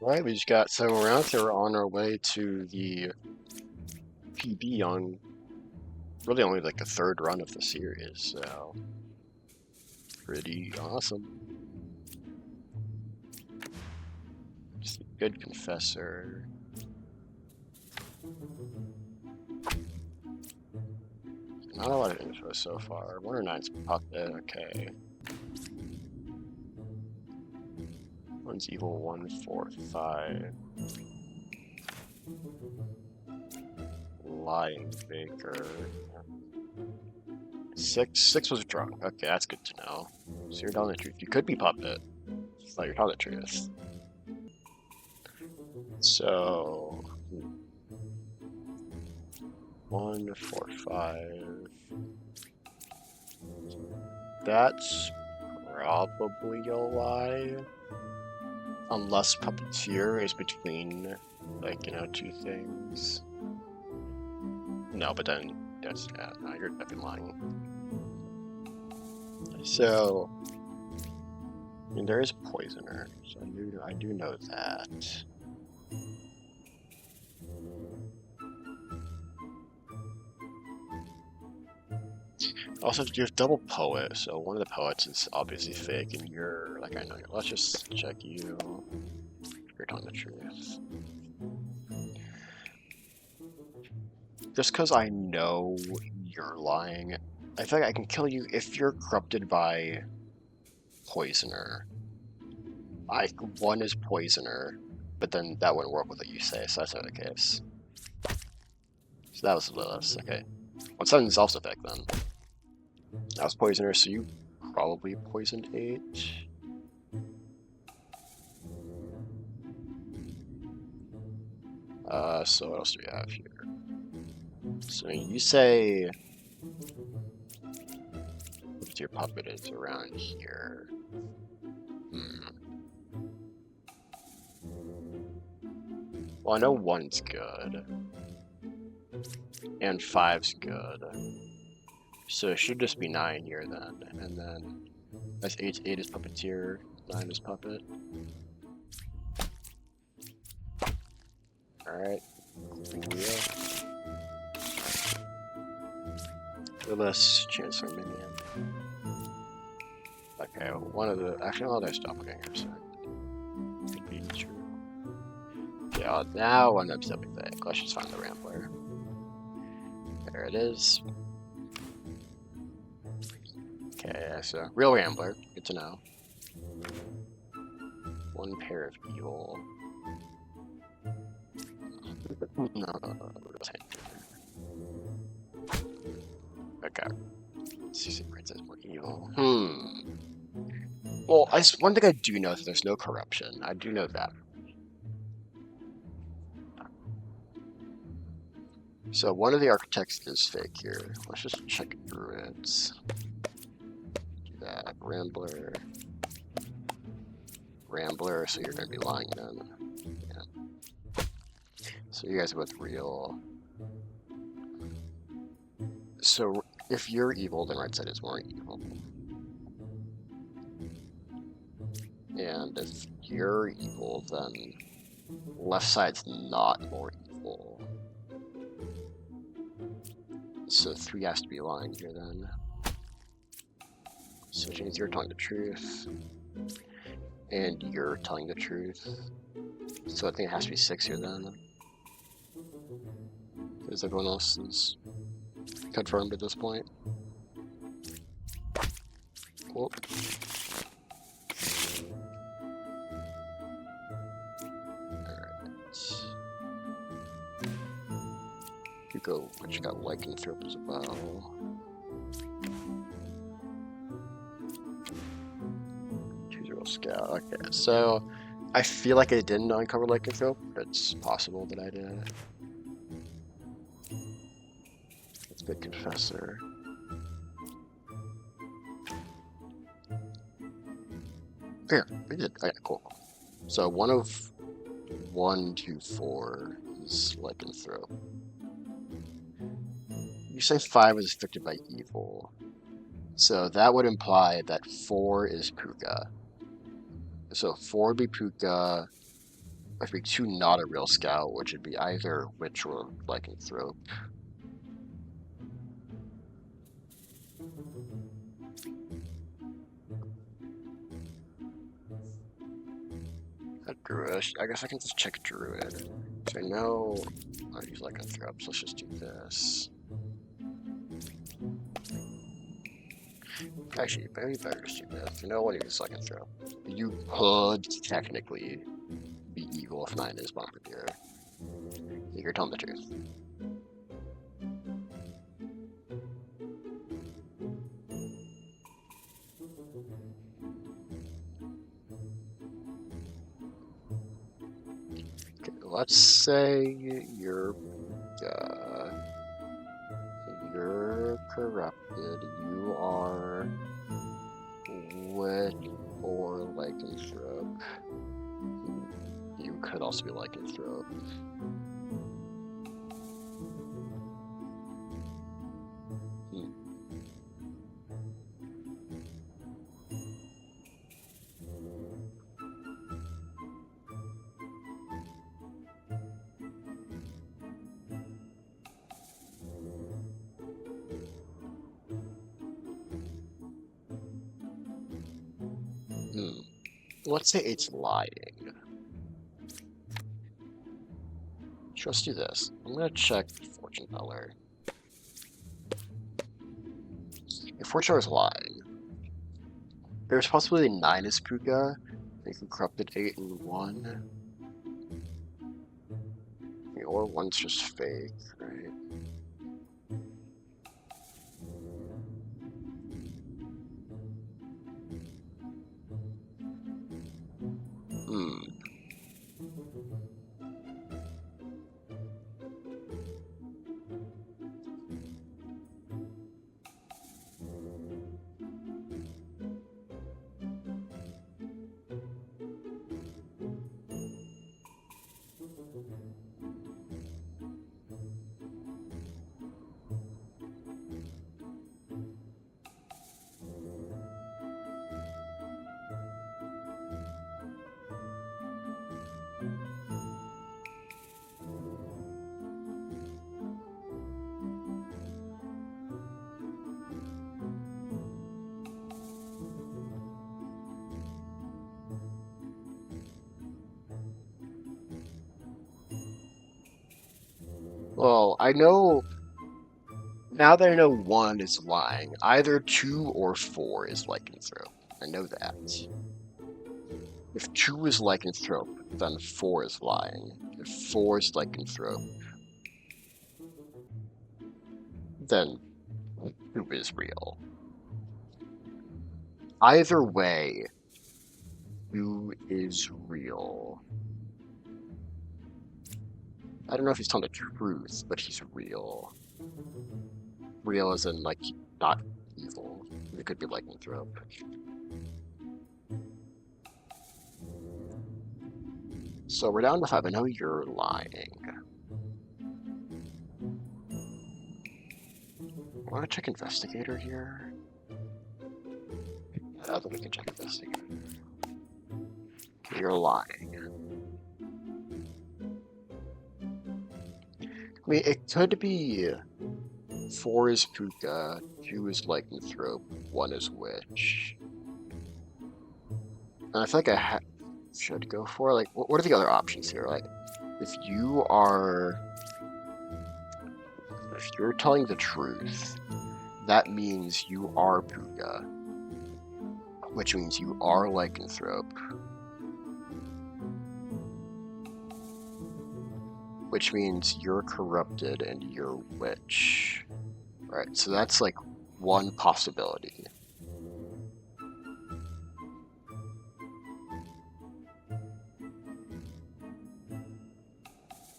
Right, we just got, so we're out there on our way to the PB on really only like the third run of the series, so pretty awesome. Just a good confessor. Not a lot of info so far. 109's popped in, okay. One's evil, 145. Lying Baker. Six was drunk. Okay, that's good to know. So you're telling the truth. You could be puppet. No, you're telling the truth. So 145. That's probably a lie. Unless puppeteer is between, like, two things. No, but then that's no, you're definitely lying. So, I mean, there is poisoner, so I do know that. Also, you have double poet, so one of the poets is obviously fake, and you're like, I know. Let's just check you. You're telling the truth. Just because I know you're lying, I feel like I can kill you if you're corrupted by poisoner. One is poisoner, but then that wouldn't work with what you say, so that's not the case. So that was Lilith, okay. Well, something's also fake then. That was poisoner, so you probably poisoned 8. So what else do we have here? So you say your puppet is around here. Well, I know 1's good. And 5's good. So it should just be 9 here then. And then that's 8 is puppeteer, 9 is puppet. Alright. Cool. Less chance for minion. Okay, one of the actually all there's doppelgangers. Could be true. Yeah, now one of them fake. Let's just find the Rambler. There it is. Okay, so real Rambler. Good to know. One pair of evil. No. Okay. Season Princess more evil. Well, one thing I do know is there's no corruption. I do know that. So one of the architects is fake here. Let's just check through it. Do that. Rambler. Rambler, so you're going to be lying then. Yeah. So you guys are both real. So if you're evil, then right side is more evil. And if you're evil, then left side's not more evil. So 3 has to be lying here then. So which means you're telling the truth. And you're telling the truth. So I think it has to be 6 here then. Because everyone else is confirmed at this point. Whoop. You go, but you got lycanthrope as well. Scout. Okay, so I feel like I didn't uncover lycanthrope, but it's possible that I did. Let's get confessor. Here, we did. Okay, cool. So one of 1, 2, 4 is lycanthrope. You say 5 is affected by evil. So that would imply that 4 is Puka. So 4 would be Puka, If we two not a real scout, which would be either witch or lycanthrope. A druid. I guess I can just check druid. So I know I use lycanthrope, so let's just do this. Actually, maybe better just do this. No one uses lycanthrope. You could technically be evil if mine is bombardier. You're telling the truth. Okay, let's say you're corrupted. You are witch or lycanthrope. You could also be lycanthrope. Let's say it's lying. Let's do this. I'm gonna check fortune teller. If fortune teller is lying, there's possibly 9 is Puka. They can corrupted 8 and 1. Or 1's just fake, right? Well, I know now that I know 1 is lying, either 2 or 4 is lycanthrope. I know that. If 2 is lycanthrope, then 4 is lying. If 4 is lycanthrope, then 2 is real. Either way, 2 is real. I don't know if he's telling the truth, but he's real. Real as in, like, not evil. It could be lycanthrope. So we're down to 5. I know you're lying. I want to check investigator here. I think we can check investigator. Okay, you're lying. I mean, it could be 4 is Puka, 2 is lycanthrope, 1 is witch. And I feel like I should go for, like, what are the other options here? Like, if you're telling the truth, that means you are Puka, which means you are lycanthrope, which means you're corrupted and you're witch. Right, so that's like one possibility.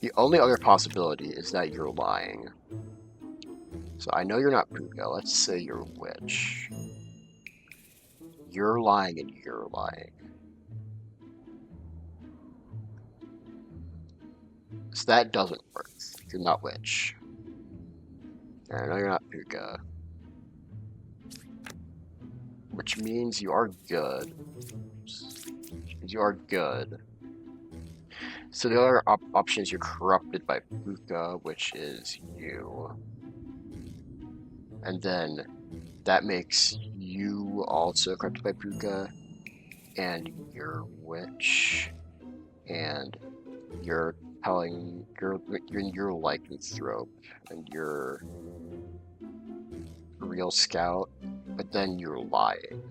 The only other possibility is that you're lying. So I know you're not Puka. Let's say you're witch. You're lying and you're lying. So that doesn't work. You're not witch. I know you're not Puka. Which means you are good. You are good. So the other option is you're corrupted by Puka, which is you. And then that makes you also corrupted by Puka, and you're witch, and you're telling you're lycanthrope, and you're real scout, but then you're lying.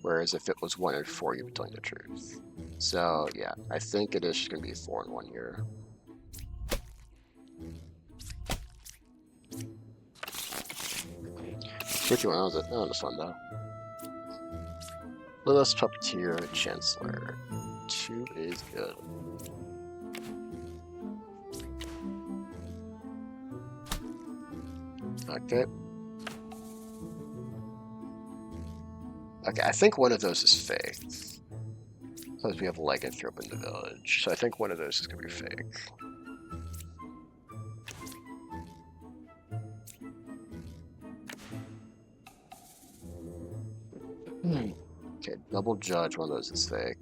Whereas if it was 1 in 4, you'd be telling the truth. So yeah, I think it is just gonna be 4 in 1 here. Tricky one, that was fun though. Lilith's Puppeteer, Chancellor. 2 is good. Okay. Okay, I think one of those is fake. Because we have lycanthrope in the village, so I think one of those is gonna be fake. Okay, double judge, one of those is fake.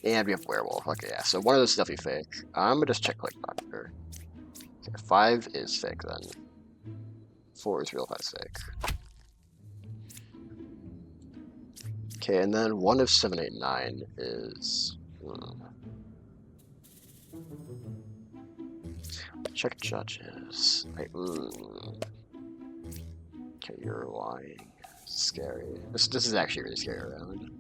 And we have werewolf. Okay, yeah, so one of those is definitely fake. I'm gonna just check like doctor. Okay, 5 is fake then. 4 is real, 5 is fake. Okay, and then 1 of 7, 8, 9 is... Check judges. Okay, you're lying. Scary. This is actually really scary around.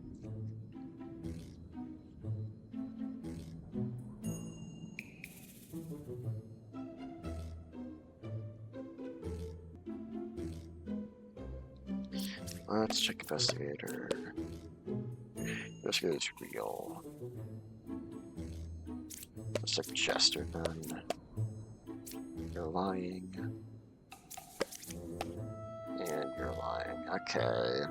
Let's check investigator. Investigator's real. Let's check Chester then. You're lying. And you're lying. Okay.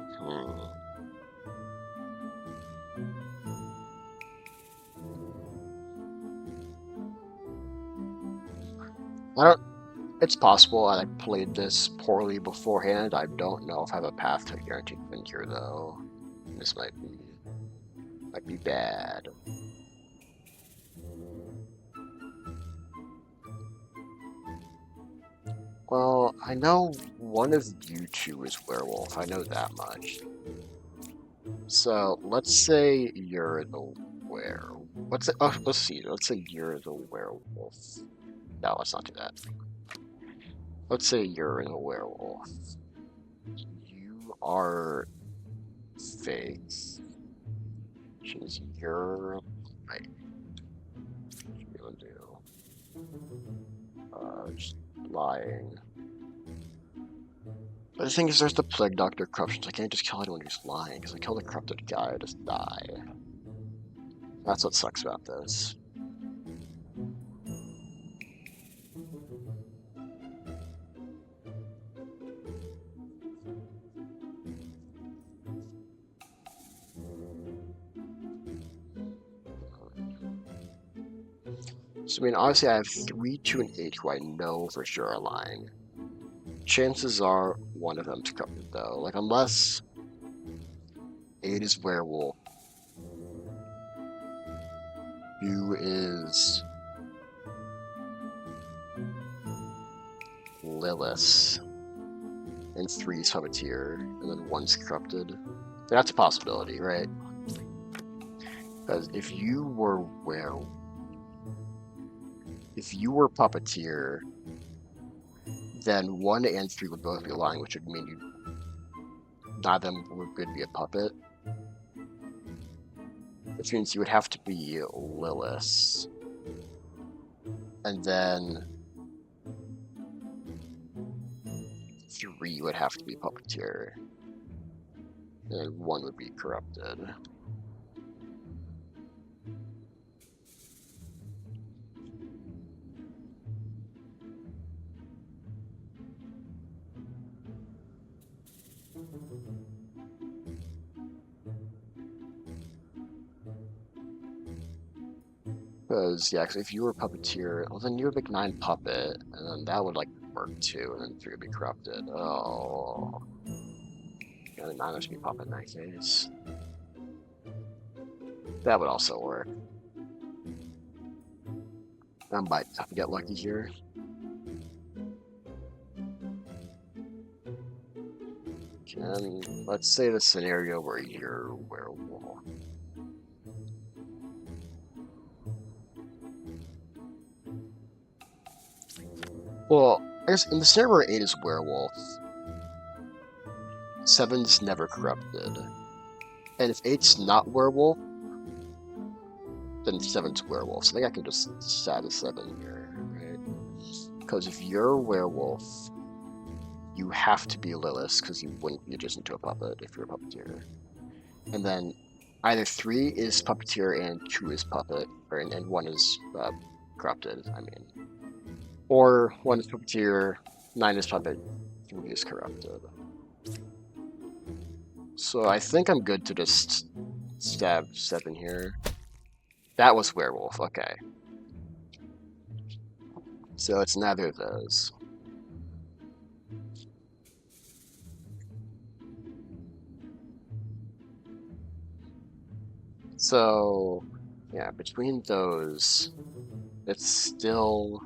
It's possible I played this poorly beforehand. I don't know if I have a path to a guaranteed win here though. This might be bad. Well, I know one of you two is werewolf. I know that much. So let's say you're the werewolf. Let's see. Let's say you're the werewolf. No, let's not do that. Let's say you're a werewolf. You are fake. Which is you're right. What you gonna do? Just lying. But the thing is, there's the Plague Doctor corruptions. I can't just kill anyone who's lying, because I kill the corrupted guy, I just die. That's what sucks about this. So, I mean, honestly, I have 3, 2, and 8 who I know for sure are lying. Chances are one of them's corrupted, though. Like, unless 8 is werewolf, 2 is Lilith, and 3 is Puppeteer, and then 1's corrupted. That's a possibility, right? Because if you were Puppeteer, then 1 and 3 would both be lying, which would mean none of them would be a puppet. Which means you would have to be Lilith. And then 3 would have to be Puppeteer. And 1 would be corrupted. Because, yeah, if you were Puppeteer, well, then you would make 9 puppet, and then that would, like, work too, and then 3 would be corrupted. Oh. Yeah, the 9 would be puppet in that case. That would also work. I might have to get lucky here. And let's say the scenario where you're werewolf. Well, I guess in the scenario where 8 is werewolf, 7's never corrupted. And if 8's not werewolf, then 7's werewolf. So I think I can just add a 7 here, right? Because if you're a werewolf, you have to be Lilith, because you wouldn't be adjacent to a puppet if you're a puppeteer. And then either 3 is puppeteer and 2 is puppet, and 1 is corrupted, I mean. Or 1 is puppeteer, 9 is puppet, 3 is corrupted. So I think I'm good to just stab 7 here. That was werewolf, okay. So it's neither of those. So, yeah, between those, it's still...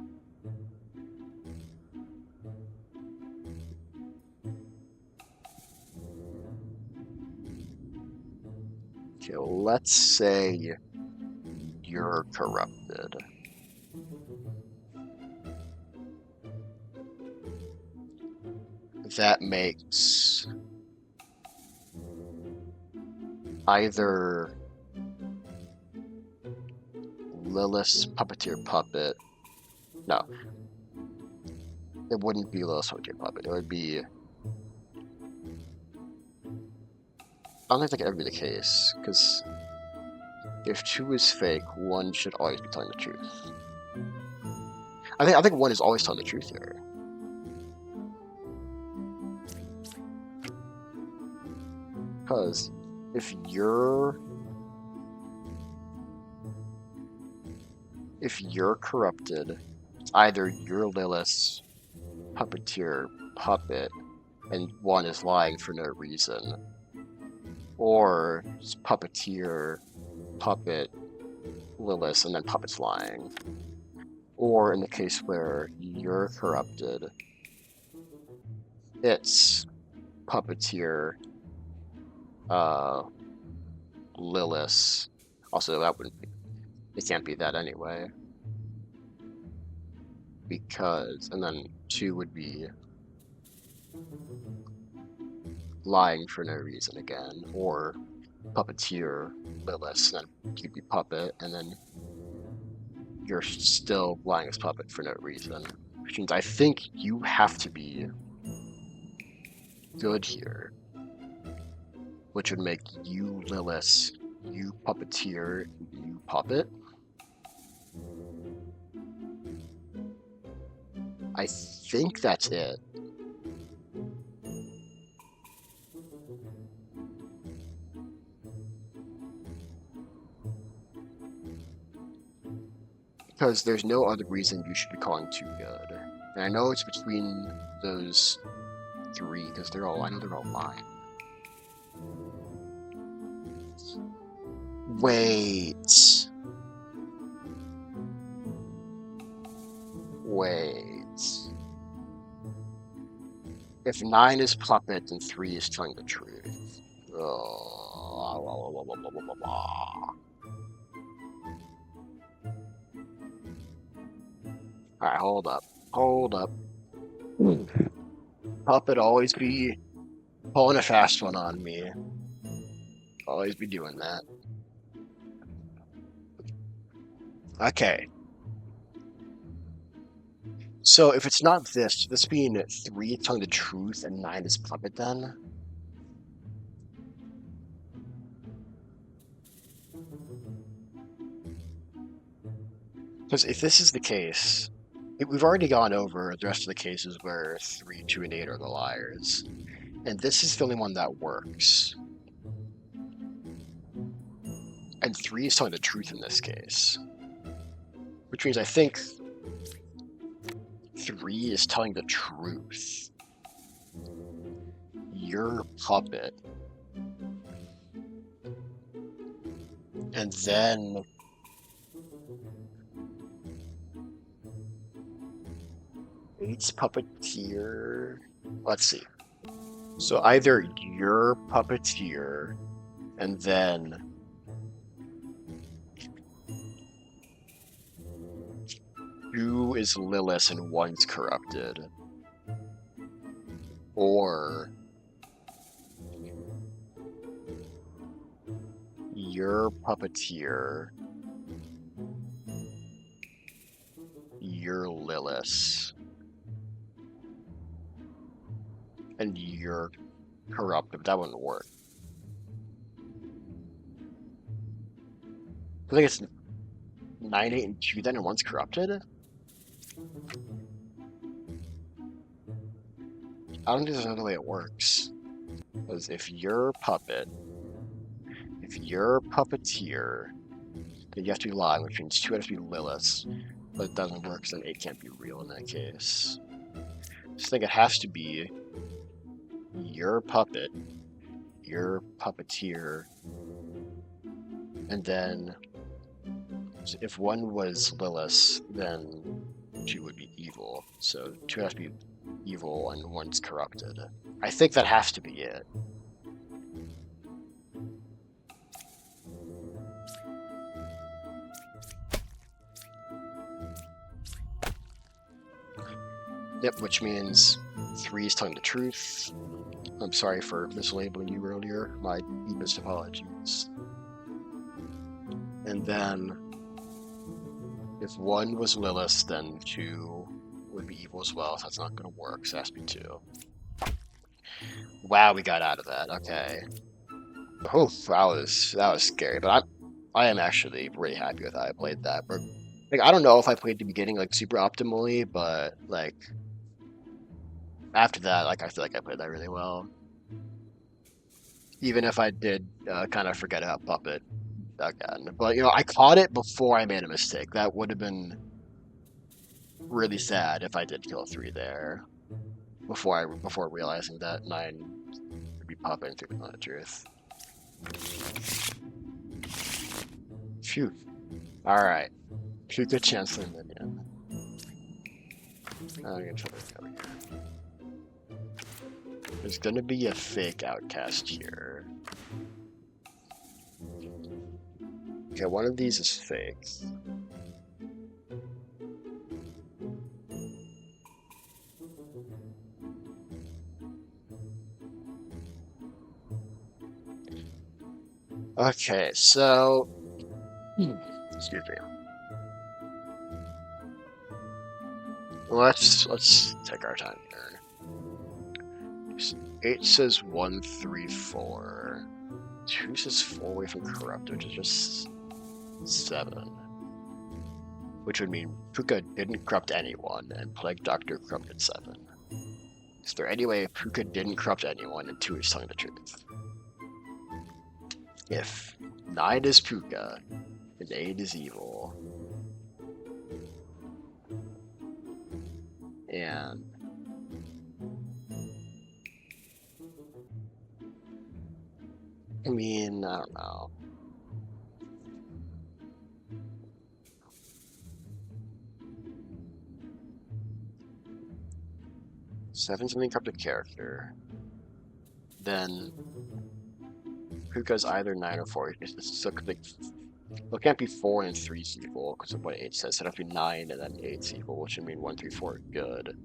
Okay, let's say you're corrupted. That makes either Lilith's puppeteer puppet. No. It wouldn't be Lilith's puppeteer puppet. It would be... I don't think that could ever be the case, because if 2 is fake, 1 should always be telling the truth. I think 1 is always telling the truth here. Because if you're corrupted, either you're Lilith's puppeteer puppet and 1 is lying for no reason, or it's puppeteer puppet Lilith and then puppet's lying. Or in the case where you're corrupted, it's puppeteer Lilith. Also, that wouldn't be, it can't be that anyway. Because, and then 2 would be lying for no reason again, or puppeteer Lilith, and then you'd be puppet, and then you're still lying as puppet for no reason. Which means I think you have to be good here, which would make you Lilith, you puppeteer, you puppet. I think that's it. Because there's no other reason you should be calling 2 good. And I know it's between those 3, because I know they're all lying. Wait. If 9 is puppet, then 3 is telling the truth. Alright, hold up. Puppet always be pulling a fast one on me. Always be doing that. Okay. So if it's not this being 3 telling the truth and 9 is puppet then? Because if this is the case, we've already gone over the rest of the cases where 3, 2, and 8 are the liars. And this is the only one that works. And 3 is telling the truth in this case. Which means I think 3 is telling the truth. You're puppet. And then eight's puppeteer. Let's see. So either you're puppeteer, and then two is Lilith and one's corrupted, or you're puppeteer, you're Lilith, and you're corrupted. That wouldn't work. I think it's 9, 8, and 2 then, and one's corrupted? I don't think there's another way it works. Because if you're puppet, if you're puppeteer, then you have to be live, which means 2 has to be Lilith. But it doesn't work, because then 8 can't be real in that case. So I think it has to be your puppet, your puppeteer, and then if one was Lilith, then 2 would be evil. So 2 has to be evil and one's corrupted. I think that has to be it. Yep, which means 3 is telling the truth. I'm sorry for mislabeling you earlier. My deepest apologies. And then, if 1 was Lilith, then 2 would be evil as well, so that's not going to work, so it has to be 2. Wow, we got out of that, okay. Oh, that was scary, but I am actually pretty happy with how I played that. But, like, I don't know if I played the beginning, like, super optimally, but, like, after that, like, I feel like I played that really well. Even if I did kind of forget about Puppet again. But, you know, I caught it before I made a mistake. That would have been really sad if I did kill 3 there. Before realizing that 9 would be Puppet and 3 was not the truth. Phew. Alright. Good chance for a minion. I'm gonna try to go here. There's gonna be a fake outcast here. Okay, one of these is fake. Okay, so excuse me. Let's take our time here. 8 says 1, 3, 4. 2 says 4 away from corrupt, which is just 7. Which would mean Puka didn't corrupt anyone, and Plague Doctor corrupted 7. Is there any way Puka didn't corrupt anyone and 2 is telling the truth? If 9 is Puka and 8 is evil, and I mean, I don't know. Seven's an encrypted character. Then Puka's either 9 or 4. So it can't be 4 and 3's evil because of what 8 says. So it'd have to be 9 and then 8's evil, which would mean 1, 3, 4 good.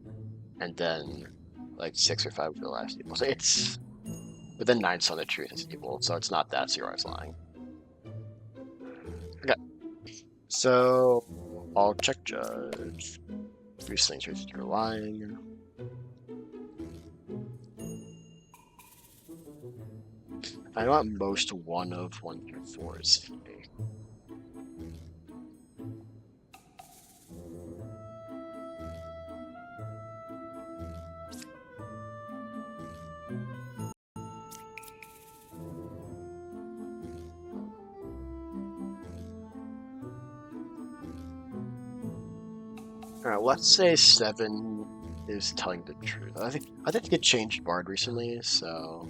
And then like 6 or 5 would be the last evil. So it's. But then 9's telling the truth is evil, so it's not that Zero is lying. Okay. So I'll check judge. 3 things you're lying. I know at most 1 of 1 through 4 is fake. Alright, let's say 7 is telling the truth. I think it changed Bard recently, so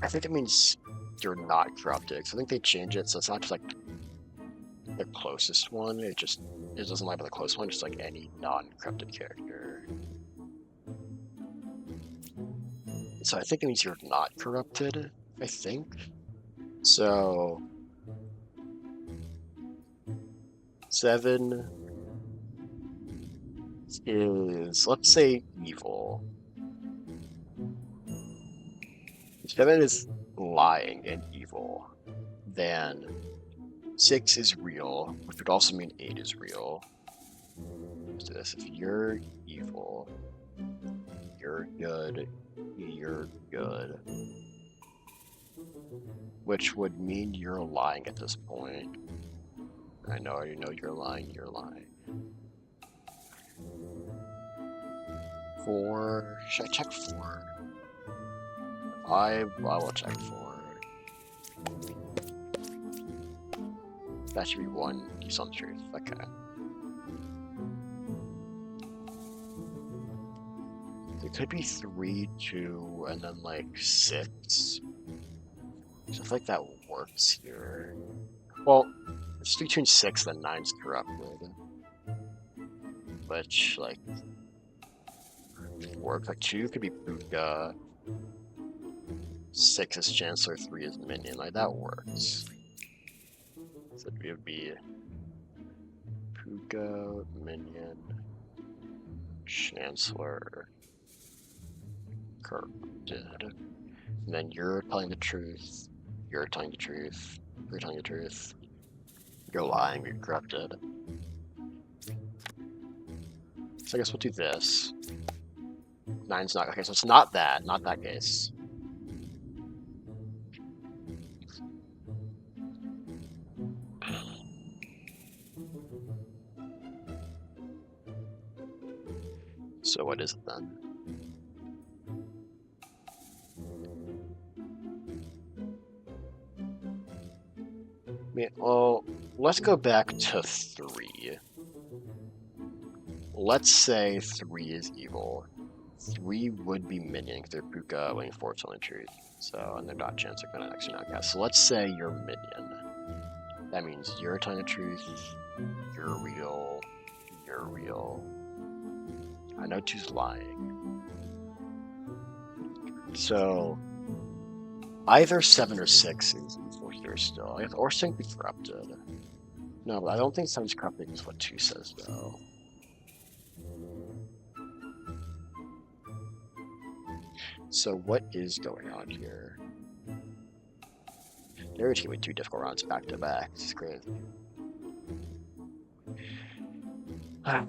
I think it means you're not corrupted. So I think they change it so it's not just like the closest one. It doesn't lie by the close one. Just like any non-corrupted character. So I think it means you're not corrupted. I think. So 7 is, let's say, evil. 7 is lying and evil. Then 6 is real, which would also mean 8 is real. Let's do this. If you're evil, you're good, you're good. Which would mean you're lying at this point. I know you're lying, you're lying. 4, should I check 4? I will check 4. That should be 1, you saw the truth, okay. It could be 3, 2, and then like 6. So I feel like that works here. Well, it's between 6 and 9's corrupted. Which, like, work. Like 2 could be Puka, 6 is Chancellor, 3 is Minion. Like that works. So it would be Puka, Minion, Chancellor, corrupted. And then you're telling the truth. You're telling the truth. You're telling the truth. You're lying. You're corrupted. So I guess we'll do this. 9's not okay, so it's not that case. So what is it then? Well, let's go back to 3. Let's say 3 is evil. 3 would be Minion because they're Puka, waiting for its only truth. So, and they're not Chancellor, gonna actually not guess. So let's say you're Minion. That means you're telling the truth, you're real, you're real. I know 2's lying. So, either 7 or 6 is evil here still. Or 6 be corrupted. No, but I don't think 7's corrupted is what 2 says though. So what is going on here? They're just gonna be 2 difficult rounds back to back. This is crazy. I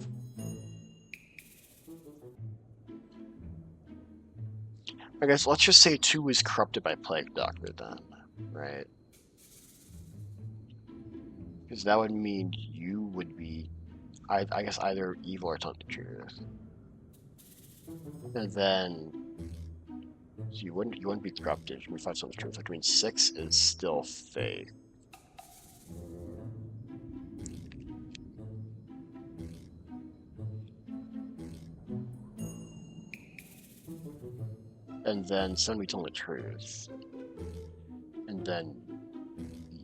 guess let's just say 2 is corrupted by Plague Doctor then, right? Because that would mean you would be, I guess, either evil or telling the truth. And then so you wouldn't be corrupted. We find some truth. Which means 6 is still fake. And then 7 we telling the truth. And then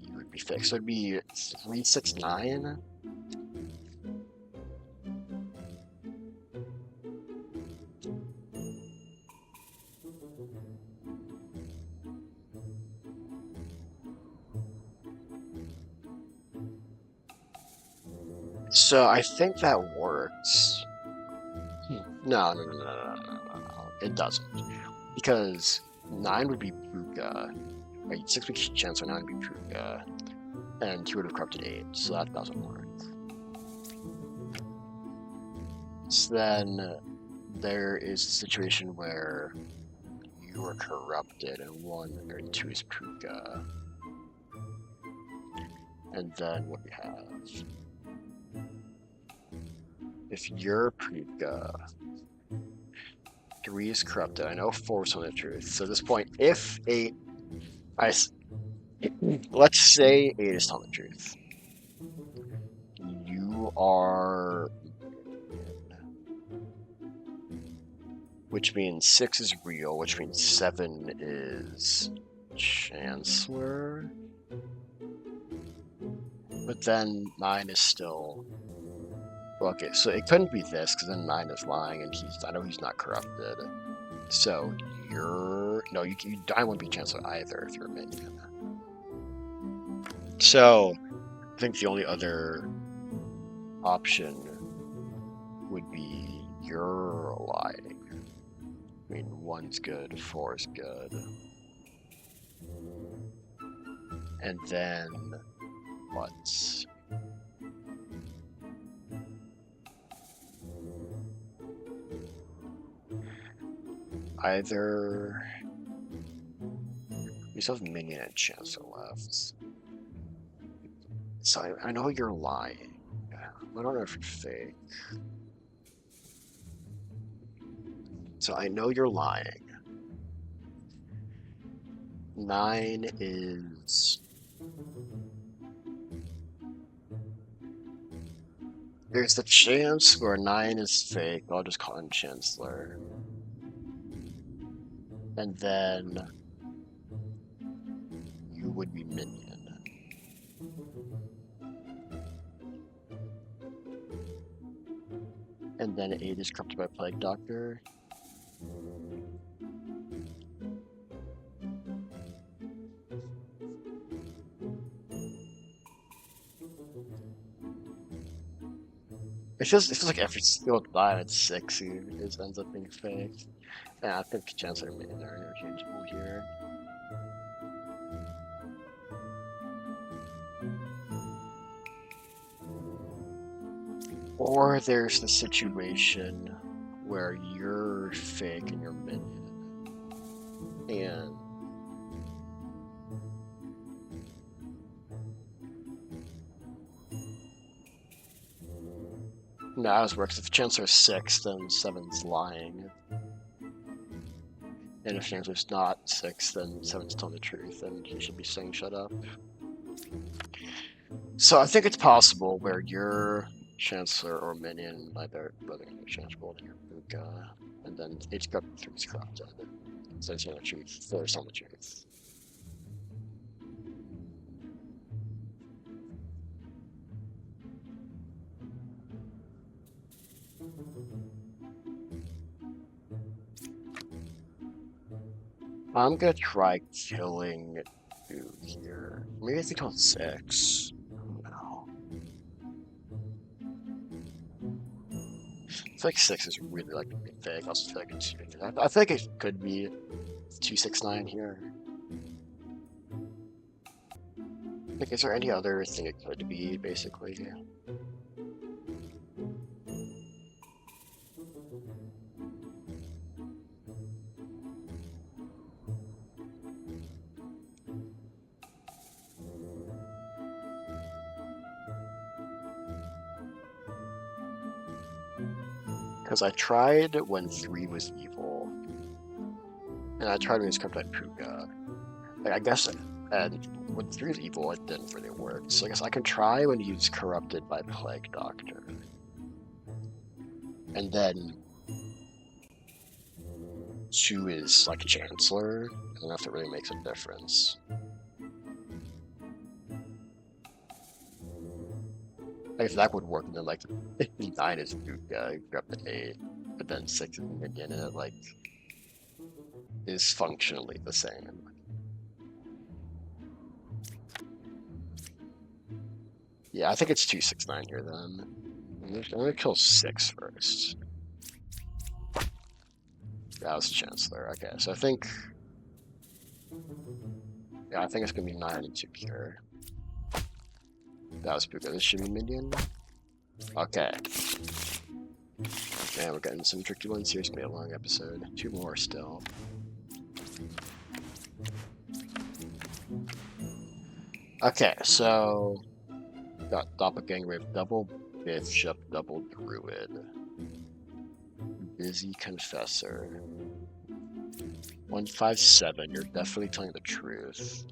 you would be fake. So it'd be 3, 6, 9. So I think that works. No. It doesn't. Because 9 would be Puka. Right, 6 would be Chancellor, 9 would be Puka. And 2 would have corrupted 8, so that doesn't work. So then there is a situation where you are corrupted and 1 or 2 is Puka. And then what we have, if you're Puka, 3 is corrupted. I know 4 is telling the truth. So at this point, if 8, let's say 8 is telling the truth. You are, which means 6 is real, which means 7 is Chancellor. But then 9 is still... Well, okay, so it couldn't be this, because then 9 is lying, and I know he's not corrupted. So you're... No, I wouldn't be Chancellor either if you're a minion. So, I think the only other option would be you're lying. I mean, 1's good, 4 is good. And then... what? Either... We still have Minion and Chancellor left. So I know you're lying. I don't know if you're fake. So I know you're lying. 9 is... There's the chance where 9 is fake. I'll just call him Chancellor. And then... you would be Minion. And then 8 is corrupted by Plague Doctor. It feels like every single time it's 6 it ends up being fake. Yeah, I think Chancellor and Minion are interchangeable here. Or there's the situation where you're fake and you're Minion. And... no, ours works. If Chancellor's 6, then 7's lying. And if Chancellor's not 6, then 7's telling the truth, and he should be saying shut up. So I think it's possible where you're Chancellor or Minion, either whether you're changeable and you're Buka, and then 8's corrupted, 3's corrupted. So it's telling the truth, 4's telling the truth. I'm gonna try killing 2 here. Maybe I think on 6. No. I feel like 6 is really like fake. I also feel like it's... I think it could be 269 here. Like, is there any other thing it could be, basically? Because I tried when 3 was evil, and I tried when he was corrupted by Puka. Like, I guess, and when 3 was evil, it didn't really work. So I guess I can try when he was corrupted by Plague Doctor. And then 2 is like Chancellor. I don't know if it really makes a difference. Like, if that would work, then like 9 is Puka, corrupted 8, but then 6 is Minion, and it like is functionally the same. Yeah, I think it's 269 here then. I'm gonna kill 6 first. That was Chancellor. Okay, so I think... yeah, I think it's gonna be 9 and 2 here. That was Puka. This should be Minion. Okay. Man, we're getting some tricky ones here. It's gonna be a long episode. 2 more still. Okay, so... got Doppelganger, double Bishop, double Druid. Busy Confessor. 157, you're definitely telling the truth.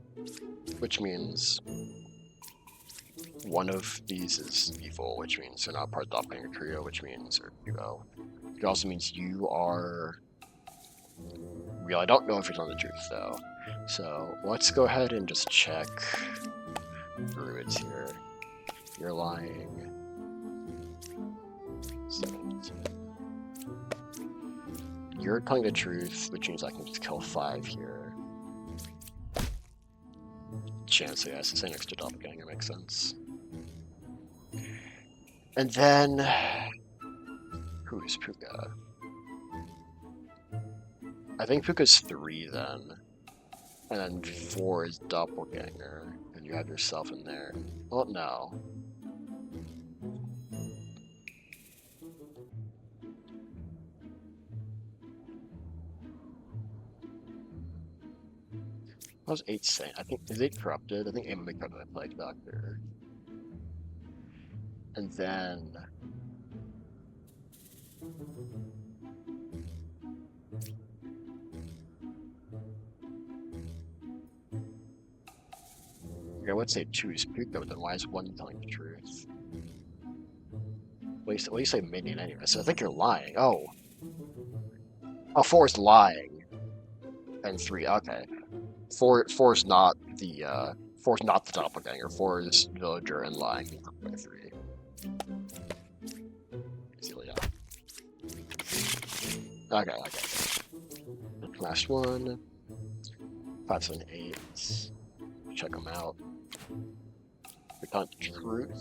Which means... one of these is evil, which means you're not part of the Doppelganger trio, which means, or duo. It also means you are real. I don't know if you're telling the truth, though. So let's go ahead and just check druids here. You're lying. 17. You're telling the truth, which means I can just kill 5 here. Chance, yes, it's an extra doppelganger, makes sense. And then, who is Puka? I think Puka's 3 then. And then 4 is doppelganger, and you have yourself in there. Well, no. What was 8 saying? I think, is 8 corrupted? I think 8 might be corrupted by Plague Doctor. And then... Okay, let's say 2 is Puka, but then why is 1 telling the truth? At least say minion anyway, so I think you're lying. Oh. Oh, 4 is lying. And 3, okay. 4 is not the, 4 is not the doppelganger. 4 is villager and lying by 3. Easily, yeah. Okay. Last one. 5, 7, 8. Check them out. We got truth.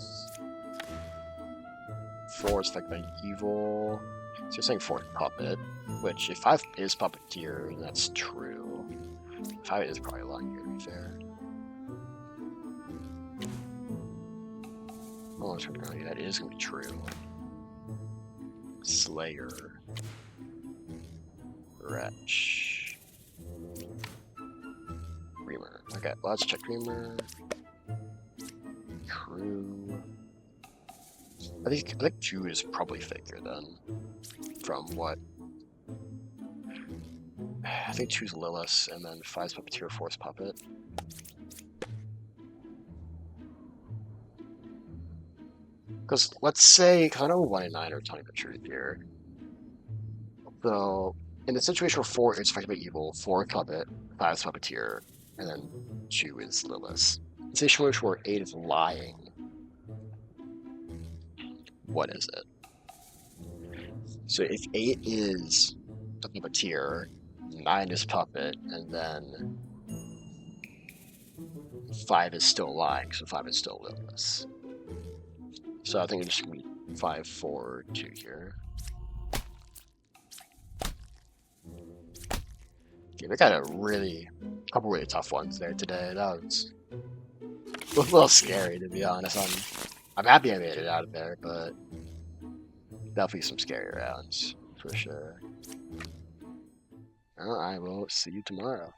4 is affected by evil. So you're saying 4 is puppet, which if 5 is puppeteer, that's true. 5 is probably lying here, to be fair. Oh, yeah, that is gonna be true. Slayer. Wretch. Reamer. Okay, well, let's check Reamer. Crew. I think 2 is probably faker then. From what? I think 2 is Lilith, and then 5 is Puppeteer, 4 is Puppet. Because let's say, because I know 1 and 9 are telling the truth here. So, in the situation where 4 is affected by evil, 4 is Puppet, 5 is Puppeteer, and then 2 is Lilith. In the situation where 8 is lying, what is it? So if 8 is a Puppeteer, 9 is Puppet, and then 5 is still lying, so 5 is still Lilith. So I think it's just going to be 5, 4, 2 here. Okay, we got a couple really tough ones there today. That was a little scary, to be honest. I'm happy I made it out of there, but definitely some scary rounds, for sure. Well, I will see you tomorrow.